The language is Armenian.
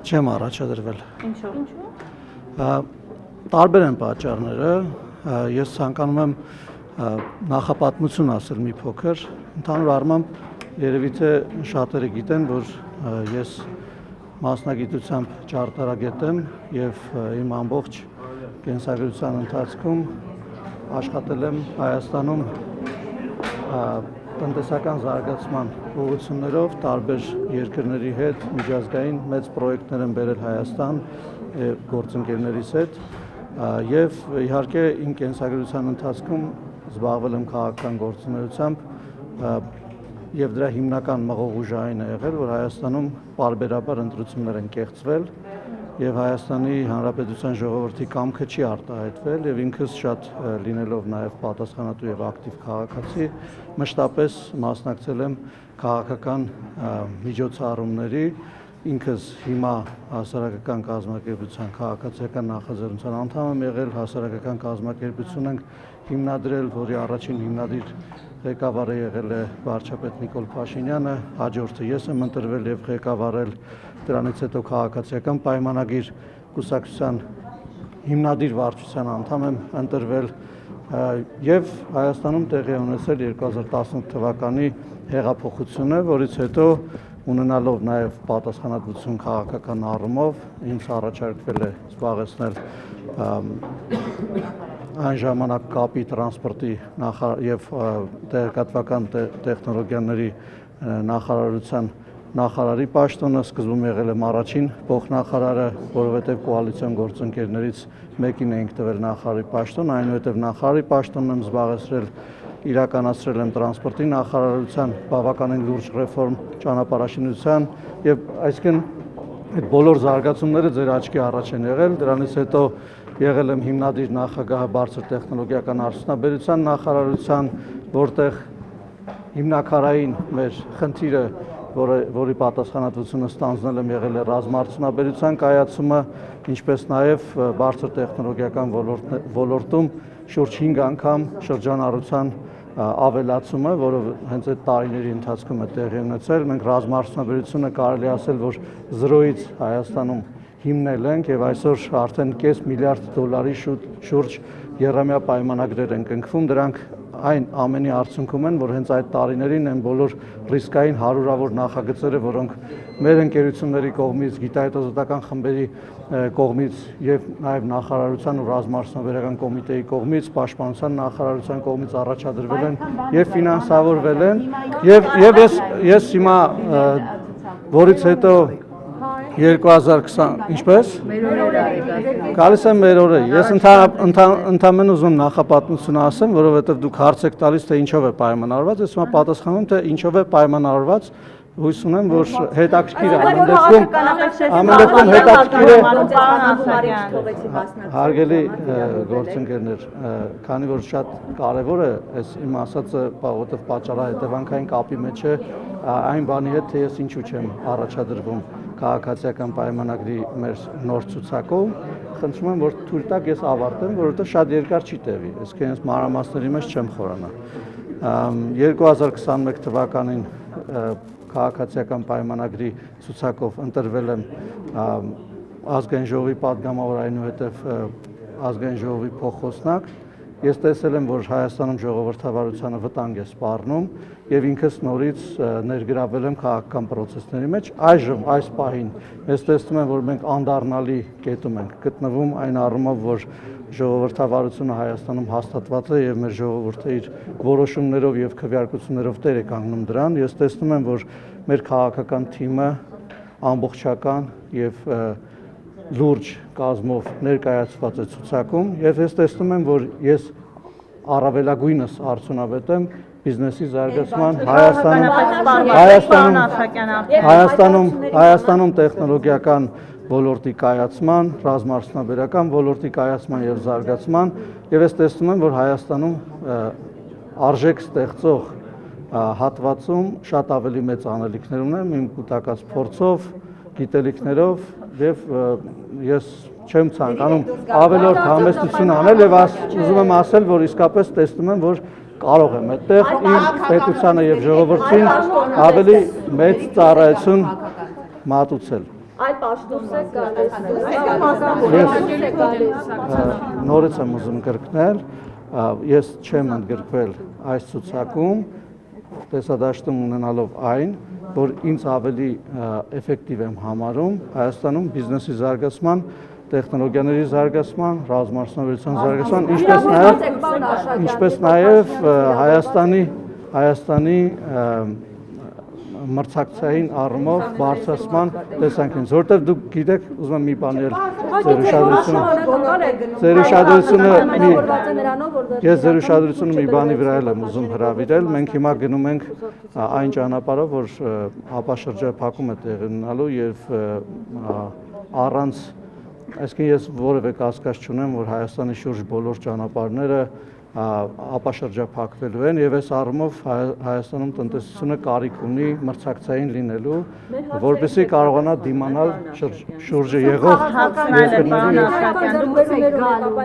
Չեմ առաջադրվել։ Ինչու՞։ Տարբեր են պատճառները, ես ցանկանում եմ նախապատմություն ասել մի փոքր, ընդհանուր առմամբ երևի թե շատերը գիտեն, որ ես մասնագիտությամբ ճարտարագետ եմ եւ իմ ամբողջ կենսագրության ընթացքում աշխատել եմ Հայաստանում տնտեսական զարգացման ուղղություններով տարբեր երկրների հետ միջազգային մեծ պրոյեկտներ են բերել Հայաստան գործընկերներիս հետ եւ իհարկե իմ կենսագրության ընթացքում զբաղվել եմ քաղաքական գործունեությամբ եւ դրա հիմնական մղողուժը այն է եղել, որ Հայաստանում պարբերաբար ընտրություններ են կեղծվել եւ Հայաստանի Հանրապետության ժողովրդի կամքը չի արտահայտվել եւ ինքս շատ լինելով նաեւ պատասխանատու եւ ակտիվ քաղաքացի մշտապես մասնակցել եմ քաղաքական միջոցառումների ինքս հիմա հասարակական կազմակերպության քաղաքացիական նախաձեռնության անդամ եմ եղել հասարակական կազմակերպություն ենք հիմնադրել, որի առաջին հիմնադիր ղեկավարը եղել է վարչապետ Նիկոլ Փաշինյանը, հաջորդը ես եմ ընտրվել եւ ղեկավարել, դրանից հետո քաղաքացիական պայմանագիր կուսակցության հիմնադիր վարչության անդամ եմ ընտրվել եւ Հայաստանում տեղի ունեցել 2018 թվականի հեղափոխությունը, որից հետո ունենալով նաեւ պատասխանատվություն քաղաքական առումով ինձ առաջարկվել է զբաղեցնել այն ժամանակ կապի տրանսպորտի եւ տեղեկատվական տեխնոլոգիաների նախարարության նախարարի պաշտոնը, սկզբում եղել եմ առաջին փոխնախարարը, որովհետեւ կոալիցիոն գործընկերներից մեկին էինք տվել նախարարի պաշտոն, այնուհետեւ նախարարի պաշտոնն եմ զբաղեցրել, իրականացրել եմ տրանսպորտի նախարարության բավականին լուրջ ռեֆորմ ճանապարհաշինության եւ այսինքն այդ բոլոր զարգացումները ձեր աչքի առաջ են եղել, դրանից հետո եղել եմ հիմնադիր նախագահ բարձր տեխնոլոգիական արդյունաբերության նախարարության, որտեղ հիմնակարային մեր խնդիրը, որի պատասխանատվությունը ստանձնել եմ եղել է ռազմաարդյունաբերության կայացումը, ինչպես նաև բարձր տեխնոլոգիական ոլորտում շուրջ 5 անգամ շրջանառության ավելացումը, որը հենց այդ տարիների ընթացքում է տեղի ունեցել։ Մենք ռազմաարդյունաբերությունը կարելի ասել, որ 0-ից Հայաստանում հիմնել ենք եւ այսօր արդեն $500 միլիարդ շուրջ եռամյա պայմանագրեր են կնքվում, դրանք այն ամենի արդյունքում են, որ հենց այդ տարիներին են բոլոր ռիսկային հարյուրավոր նախագծերը, որոնք մեր ընկերությունների կողմից, գիտահետազոտական խմբերի կողմից եւ նաեւ նախարարության ու ռազմաարդյունաբերական կոմիտեի կողմից, պաշտպանության նախարարության կողմից առաջադրվել են եւ ֆինանսավորվել են եւ ես հիմա որից հետո 2020 ինչպես գալիս եմ մեր օրը ես ընդամենը ուզում նախապատմություն ասեմ, որովհետև դուք հարց եք տալիս թե ինչով է պայմանավորված, ես հիմա պատասխանում թե ինչով է պայմանավորված, հույս ունեմ, որ հետաքրքիր է, ամեն դեպքում հետաքրքիր է, հարգելի գործընկերներ, քանի որ շատ կարևոր է այս իմ ասածը, որովհետև պատճառահետևանքային կապի մեջ է այն բանի հետ, թե ես ինչու չեմ առաջադրվում քաղաքացիական պայմանագրի մեր նոր ցուցակով, խնդրում եմ, որ թույլ տաք ես ավարտեմ, որովհետև շատ երկար չի տևի, իսկ հենց մանրամասների մեջ չեմ խորանա։ 2021 թվականին քաղաքացիական պայմանագրի ցուցակով ընտրվել եմ ազգային ժողովի падգամավոր, այնուհետև ազգային ժողովի փոխխոսնակ։ Ես տեսել եմ, որ Հայաստանում ժողովրդավարությանը վտանգ է սպառնում եւ ինքս նորից ներգրավել եմ քաղաքական process-ների մեջ։ Այժմ այս պահին ես տեսնում եմ, որ մենք անդառնալի կետում ենք գտնվում այն առումով, որ ժողովրդավարությունը Հայաստանում հաստատված է եւ մեր ժողովուրդը իր որոշումներով եւ քվեարկություններով տեր է կանգնում դրան։ Ես տեսնում եմ, որ մեր քաղաքական թիմը ամբողջական եւ լուրջ կազմով ներկայացված է ցուցակում եւ ես տեսնում եմ, որ ես առավելագույնս արդյունավետ եմ բիզնեսի զարգացման Հայաստանում տեխնոլոգիական ոլորտի կայացման, ռազմաարդյունաբերական ոլորտի կայացման եւ զարգացման եւ ես տեսնում եմ, որ Հայաստանում արժեք ստեղծող հատվածում շատ ավելի մեծ անելիքներ ունեմ իմ կուտակած փորձով, գիտելիքներով եւ ես չեմ ցանկանում ավելորդ համեստություն անել եւ ուզում եմ ասել, որ իսկապես տեսնում եմ, որ կարող եմ այդտեղ իմ պետությանը եւ ժողովրդին ավելի մեծ ծառայություն մատուցել։ Այլ պաշտոն եք գալիս։ Նորից եմ ուզում գրկնել, ես չեմ ընդգրկվել այս ցուցակում, տեսադաշտում ունենալով այն, որ ինձ ավելի էֆեկտիվ եմ համարում Հայաստանում բիզնեսի զարգացման, տեխնոլոգիաների զարգացման, ռազմարդյունաբերության զարգացման, ինչպես նաև Հայաստանի մրցակցային առումով բարձրացման տեսանկյունից, որովհետև դուք գիտեք, ուզում եմ մի բան ես ձեր ուշադրությունը մի բանի վրա եմ ուզում հրավիրել, մենք հիմա գնում ենք այն ճանապարհով, որ ապաշրջափակում է տեղի ունենալու եւ առանց այսինքն ես որևէ կասկած չունեմ, որ Հայաստանի շուրջ բոլոր ճանապարհները ապաշրջափակվելու են եւ այս առումով Հայաստանում տնտեսությունը կարիք ունի մրցակցային լինելու, որպեսզի կարողանա դիմանալ շուրջը եղող